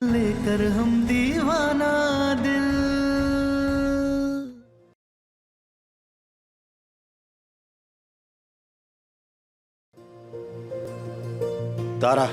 लेकर हम दीवाना दिल। तारा,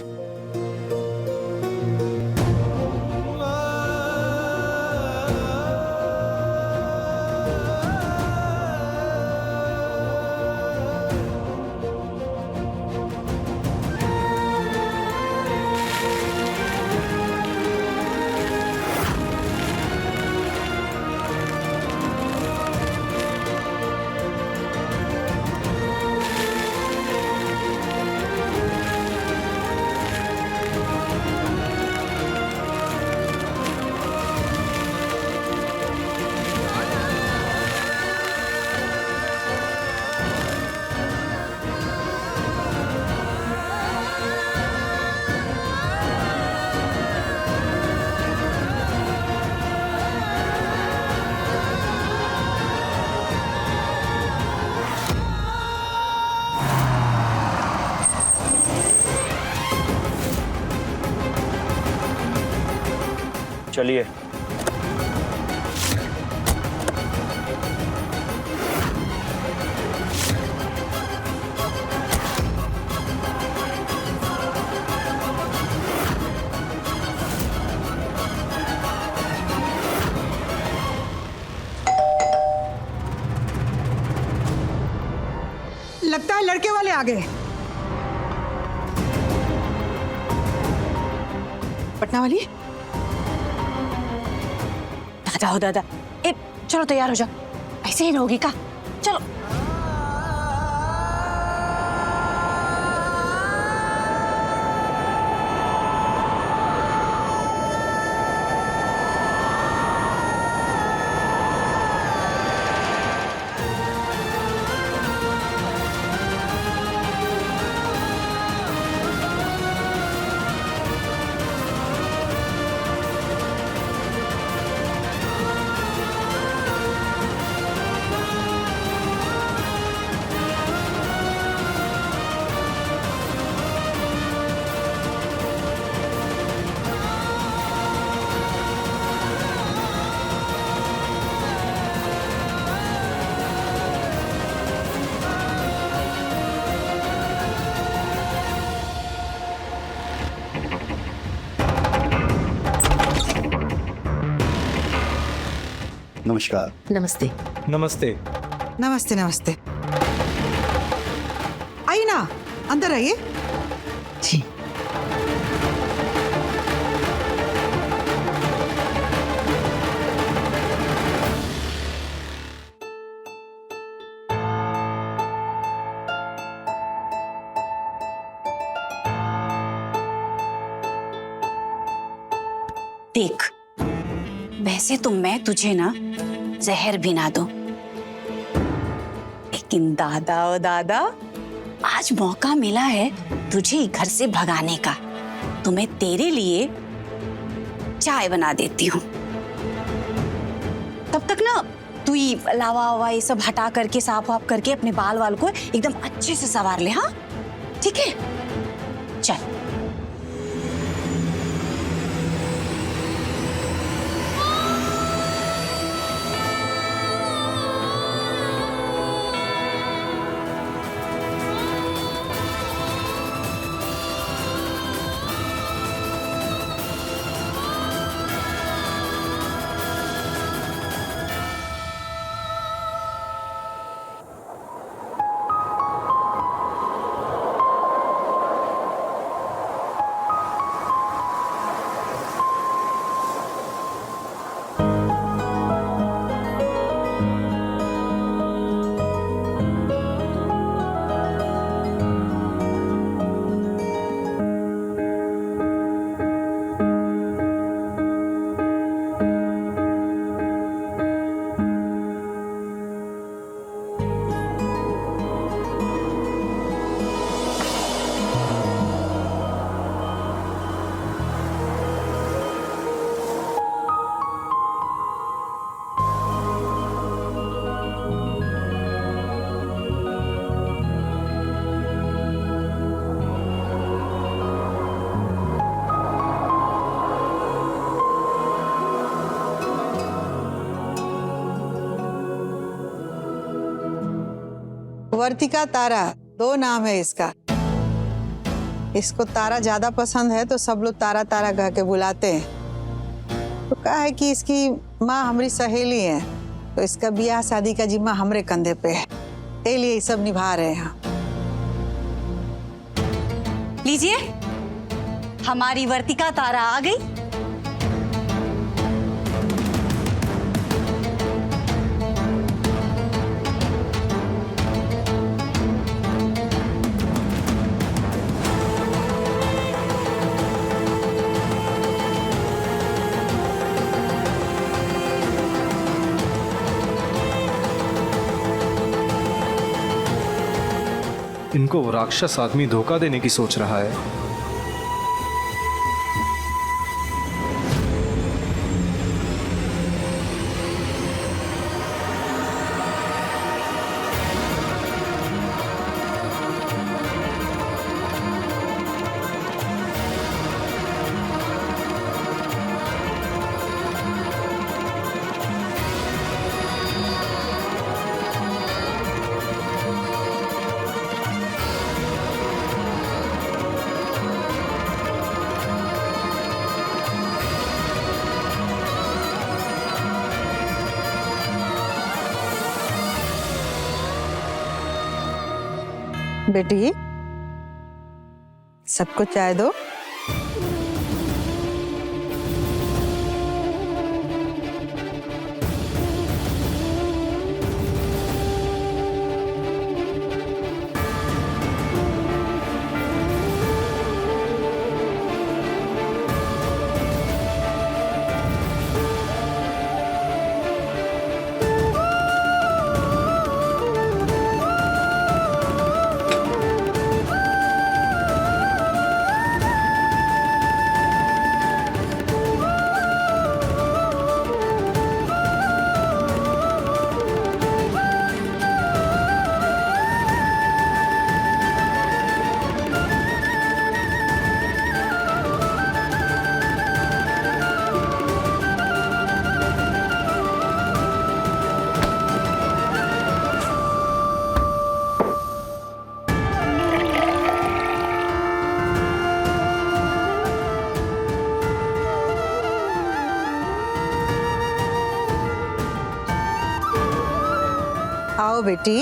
चलिए। लगता है लड़के वाले आ गए। पटना वाली, दादा हो दादा, ए चलो तैयार हो जाओ, ऐसे ही रहोगी का? चलो। नमस्कार। नमस्ते। नमस्ते। नमस्ते नमस्ते। आइए ना, अंदर आइए। जी। देख, वैसे तो मैं तुझे ना जहर भी ना दूं, लेकिन दादा ओ दादा, आज मौका मिला है तुझे घर से भगाने का, तो मैं तेरे लिए चाय बना देती हूँ। तब तक ना तू ही लावा वावा ये सब हटा करके, साफ वाफ करके अपने बाल वाल को एकदम अच्छे से संवार ले। हाँ ठीक है, चल। वर्तिका तारा 2 नाम है इसका। इसको तारा ज्यादा पसंद है तो सब लोग तारा तारा कह के बुलाते हैं। तो कहा है कि इसकी माँ हमारी सहेली है, तो इसका ब्याह शादी का जिम्मा हमरे कंधे पे है, इसलिए ये सब निभा रहे हैं। लीजिए, हमारी वर्तिका तारा आ गई। इनको वो राक्षस आदमी धोखा देने की सोच रहा है। बेटी, सबको चाय दो। आओ बेटी,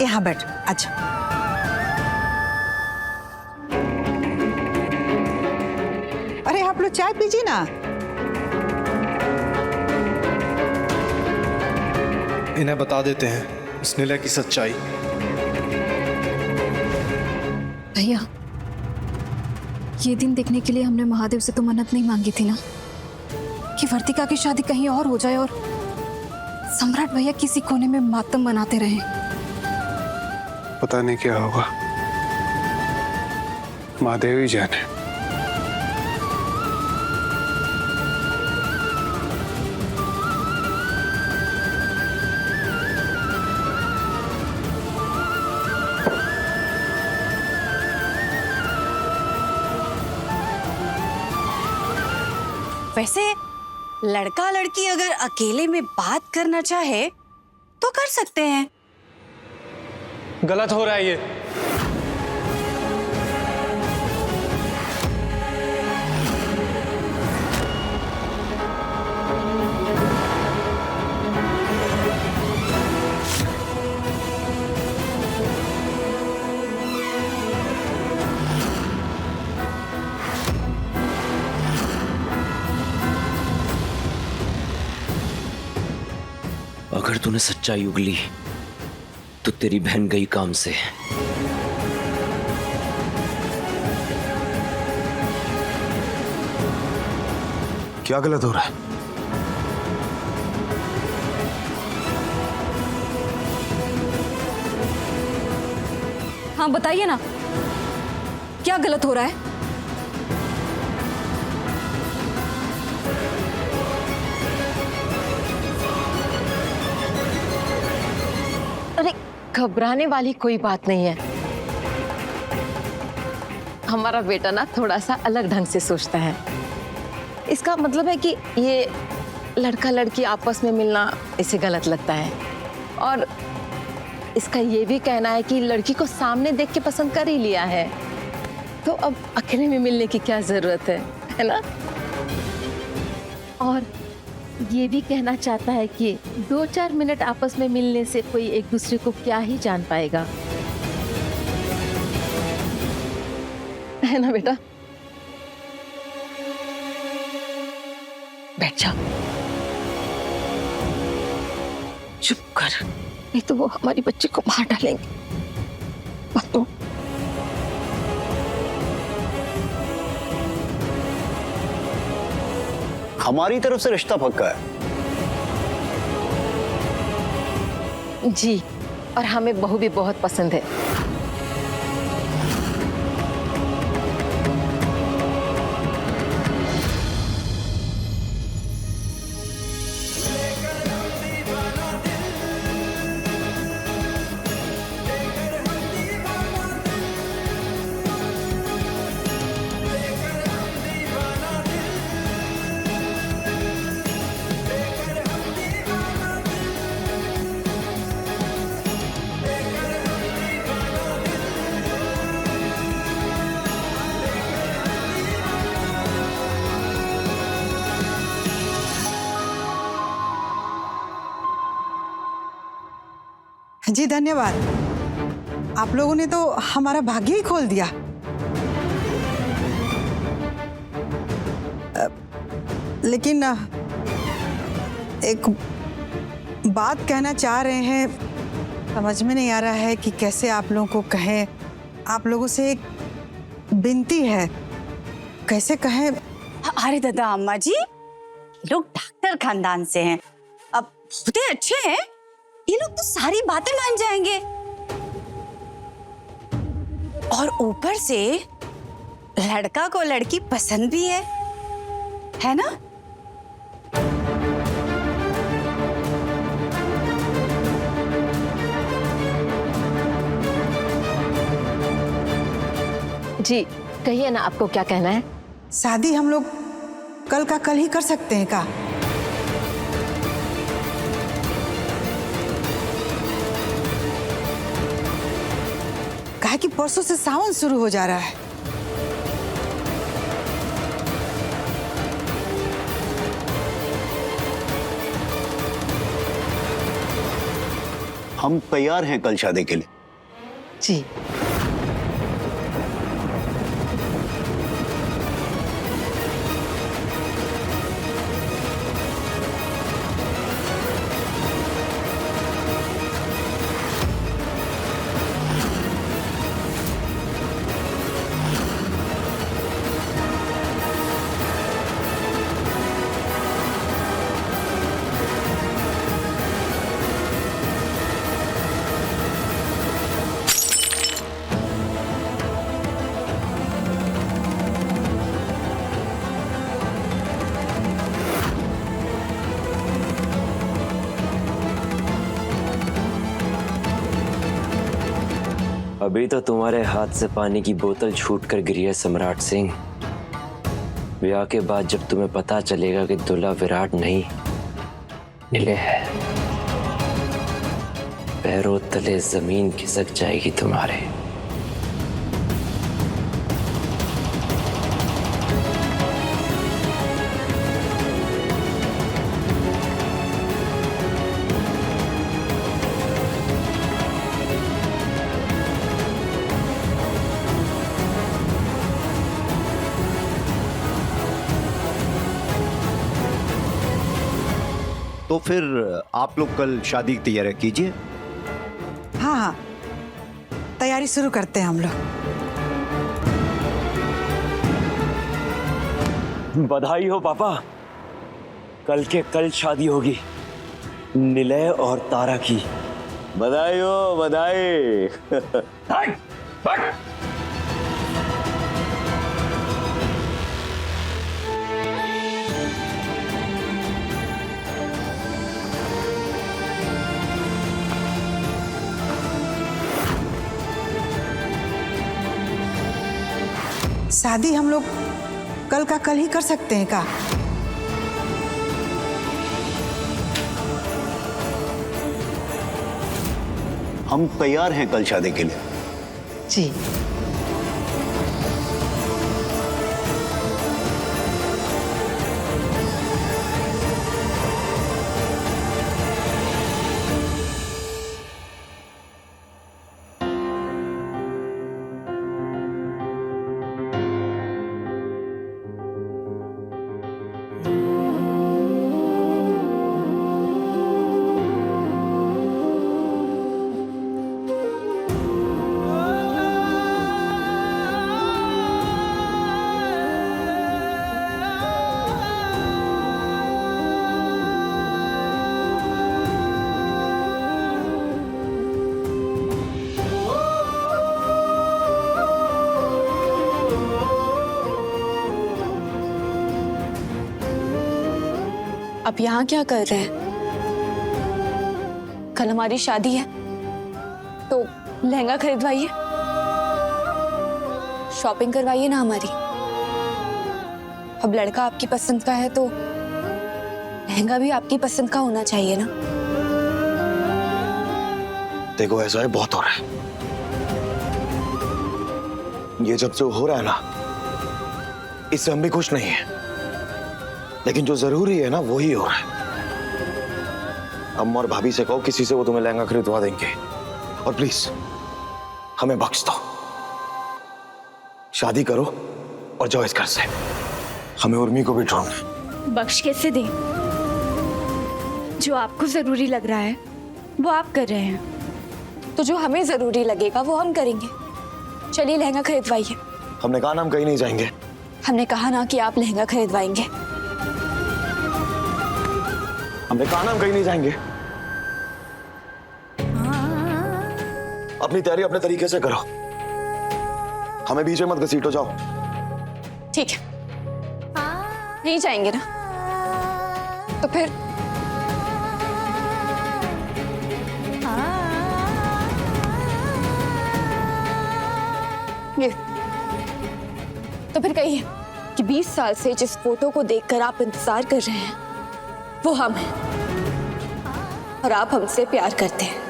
यहाँ बैठ। अच्छा, अरे आप लोग चाय पीजिए ना। इन्हें बता देते हैं इस निलय की सच्चाई। भैया, ये दिन देखने के लिए हमने महादेव से तो मन्नत नहीं मांगी थी ना कि वर्तिका की शादी कहीं और हो जाए और सम्राट भैया किसी कोने में मातम मनाते रहे। पता नहीं क्या होगा, महादेव ही जाने। वैसे लड़का लड़की अगर अकेले में बात करना चाहे तो कर सकते हैं। गलत हो रहा है ये। अगर तूने सच्चाई उगली तो तेरी बहन गई काम से। क्या गलत हो रहा है? हाँ बताइए ना, क्या गलत हो रहा है? अरे घबराने वाली कोई बात नहीं है। हमारा बेटा ना थोड़ा सा अलग ढंग से सोचता है। इसका मतलब है कि ये लड़का लड़की आपस में मिलना इसे गलत लगता है, और इसका ये भी कहना है कि लड़की को सामने देख के पसंद कर ही लिया है, तो अब अकेले में मिलने की क्या जरूरत है ना? और ये भी कहना चाहता है कि 2-4 मिनट आपस में मिलने से कोई एक दूसरे को क्या ही जान पाएगा, है ना बेटा? बैठ जा, चुप कर, नहीं तो वो हमारी बच्ची को मार डालेंगे। मत हमारी तरफ से रिश्ता पक्का है। जी, और हमें बहू भी बहुत पसंद है। जी धन्यवाद, आप लोगों ने तो हमारा भाग्य ही खोल दिया। लेकिन एक बात कहना चाह रहे हैं, समझ में नहीं आ रहा है कि कैसे आप लोगों को कहें। आप लोगों से एक विनती है, कैसे कहें? अरे दादा अम्मा जी, लोग डॉक्टर खानदान से हैं, अब बहुत अच्छे हैं, ये लोग तो सारी बातें मान जाएंगे। और ऊपर से लड़का को लड़की पसंद भी है ना? जी कहिए ना, आपको क्या कहना है? शादी हम लोग कल का कल ही कर सकते हैं का? कहा कि परसों से सावन शुरू हो जा रहा है। हम तैयार हैं कल शादी के लिए। जी अभी तो तुम्हारे हाथ से पानी की बोतल छूटकर गिरी है सम्राट सिंह। ब्याह के बाद जब तुम्हें पता चलेगा कि दूल्हा विराट नहीं नीले है, पैरों तले जमीन खिसक जाएगी तुम्हारे। तो फिर आप लोग कल शादी की तैयारी कीजिए। हाँ हाँ, तैयारी शुरू करते हैं हम लोग। बधाई हो पापा, कल के कल शादी होगी निलय और तारा की। बधाई हो बधाई। शादी हम लोग कल का कल ही कर सकते हैं का? हम तैयार हैं कल शादी के लिए। जी। अब यहाँ क्या कर रहे हैं? कल हमारी शादी है तो लहंगा खरीदवाइए, शॉपिंग करवाइए ना हमारी। अब लड़का आपकी पसंद का है तो लहंगा भी आपकी पसंद का होना चाहिए ना। देखो ऐसा है, बहुत हो रहा है ये। जब से हो रहा है ना, इससे हम भी खुश नहीं है, लेकिन जो जरूरी है ना वही हो रहा है। अम्मा और भाभी से कहो किसी से वो तुम्हें लहंगा खरीदवा देंगे, और प्लीज हमें बख्श दो। शादी करो और जाओ इस घर से। हमें उर्मी को भी ढूंढना है। बख्श कैसे दें? जो आपको जरूरी लग रहा है वो आप कर रहे हैं, तो जो हमें जरूरी लगेगा वो हम करेंगे। चलिए लहंगा खरीदवाइए। हमने कहा ना हम कहीं नहीं जाएंगे। हमने कहा ना कि आप लहंगा खरीदवाएंगे। हमने कहा ना हम कहीं नहीं जाएंगे। अपनी तैयारी अपने तरीके से करो, हमें बीच में मत घसीटो। जाओ। ठीक है, नहीं जाएंगे ना तो फिर ये तो फिर कहिए कि 20 साल से जिस फोटो को देखकर आप इंतजार कर रहे हैं वो हम हैं, और आप हमसे प्यार करते हैं।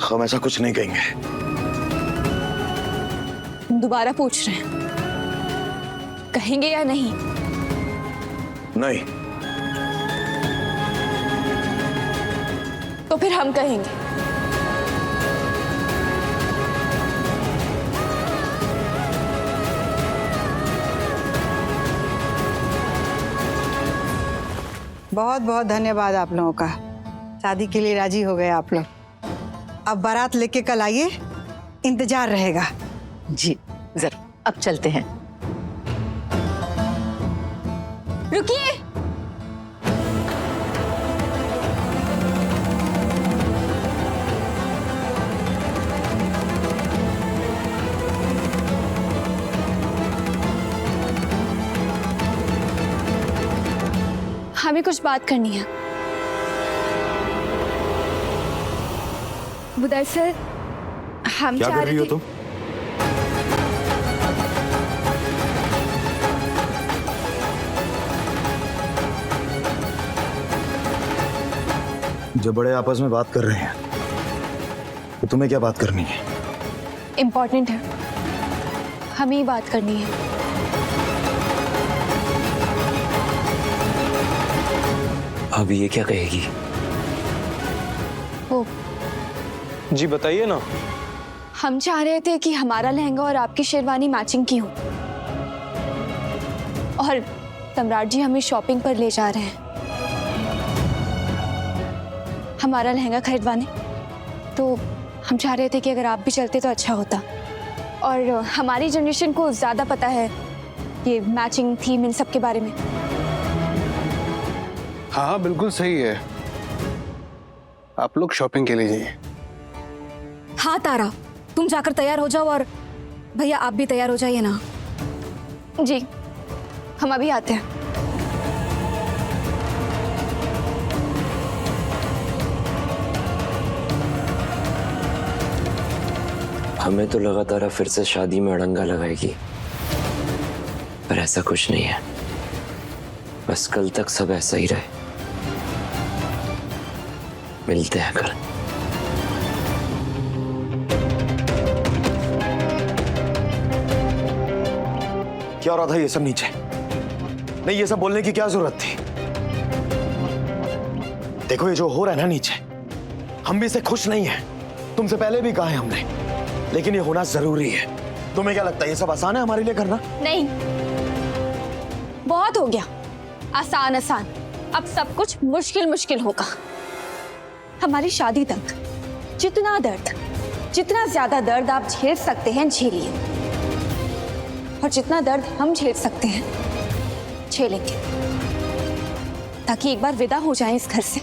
हम ऐसा कुछ नहीं कहेंगे। दोबारा पूछ रहे हैं, कहेंगे या नहीं? नहीं। तो फिर हम कहेंगे। बहुत बहुत धन्यवाद आप लोगों का। शादी के लिए राजी हो गए आप लोग। अब बारात लेके कल आइए, इंतजार रहेगा। जी जरूर, अब चलते हैं। रुकिए। हमें कुछ बात करनी है। वो दरअसल हम क्या चाह कर रहे रही हो थे। तुम? जब बड़े आपस में बात कर रहे हैं तो तुम्हें क्या बात करनी है? इम्पोर्टेंट है, हमें ही बात करनी है। अब ये क्या कहेगी? वो जी बताइए ना। हम चाह रहे थे कि हमारा लहंगा और आपकी शेरवानी मैचिंग की हो, और सम्राट जी हमें शॉपिंग पर ले जा रहे हैं हमारा लहंगा खरीदवाने। तो हम चाह रहे थे कि अगर आप भी चलते तो अच्छा होता। और हमारी जनरेशन को ज़्यादा पता है ये मैचिंग थीम इन सब के बारे में। हाँ हाँ बिल्कुल सही है। आप लोग शॉपिंग के लिए जाइए। हाँ तारा, तुम जाकर तैयार हो जाओ, और भैया आप भी तैयार हो जाइए ना। जी हम अभी आते हैं। हमें तो लगा तारा फिर से शादी में अड़ंगा लगाएगी, पर ऐसा कुछ नहीं है। बस कल तक सब ऐसा ही रहे। मिलते हैं कल। क्या हो रहा था ये सब नीचे? नहीं, ये सब बोलने की क्या जरूरत थी? देखो, ये जो हो रहा है ना नीचे, हम भी इससे खुश नहीं हैं। तुमसे पहले भी कहा है हमने, लेकिन ये होना जरूरी है। तुम्हें क्या लगता है ये सब आसान है हमारे लिए करना? नहीं, बहुत हो गया आसान आसान। अब सब कुछ मुश्किल मुश्किल होगा। हमारी शादी तक जितना दर्द, जितना ज्यादा दर्द आप झेल सकते हैं झेलिए, और जितना दर्द हम झेल सकते हैं झेलेंगे, ताकि एक बार विदा हो जाएं इस घर से।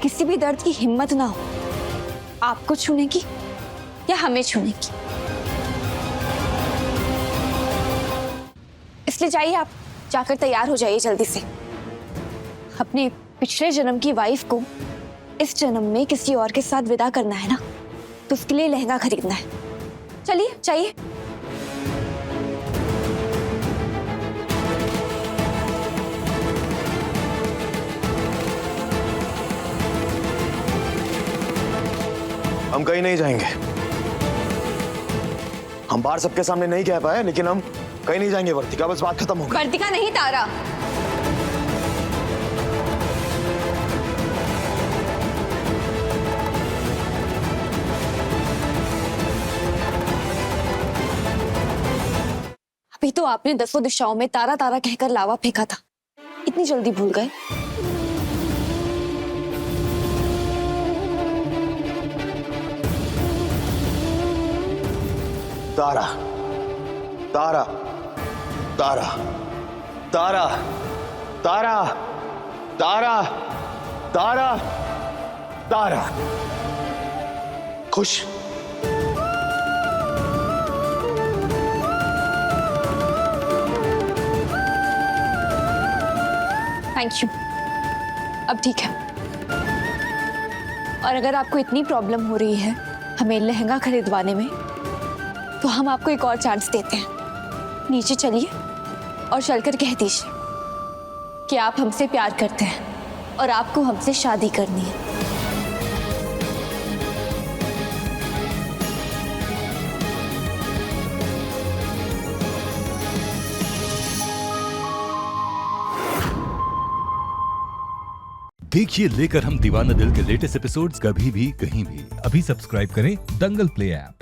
किसी भी दर्द की हिम्मत ना हो आपको छूने की या हमें छूने की। इसलिए जाइए, आप जाकर तैयार हो जाइए जल्दी से। अपने पिछले जन्म की वाइफ को इस जन्म में किसी और के साथ विदा करना है ना, तो उसके लिए लहंगा खरीदना है। चलिए जाइए। हम कहीं नहीं जाएंगे। हम बाहर सबके सामने नहीं कह पाए, लेकिन हम कहीं नहीं जाएंगे वर्तिका, बस बात खत्म हो गई। वर्तिका नहीं, तारा। अभी तो आपने 10 दिशाओं में तारा तारा कहकर लावा फेंका था, इतनी जल्दी भूल गए? तारा, तारा, तारा, तारा, तारा, तारा, तारा, तारा। खुश? थैंक यू, अब ठीक है। और अगर आपको इतनी प्रॉब्लम हो रही है हमें लहंगा खरीदवाने में, तो हम आपको एक और चांस देते हैं। नीचे चलिए और चलकर कह दीजिए कि आप हमसे प्यार करते हैं और आपको हमसे शादी करनी है। देखिए लेकर हम दीवाना दिल के लेटेस्ट एपिसोड्स कभी भी कहीं भी। अभी सब्सक्राइब करें दंगल प्ले ऐप।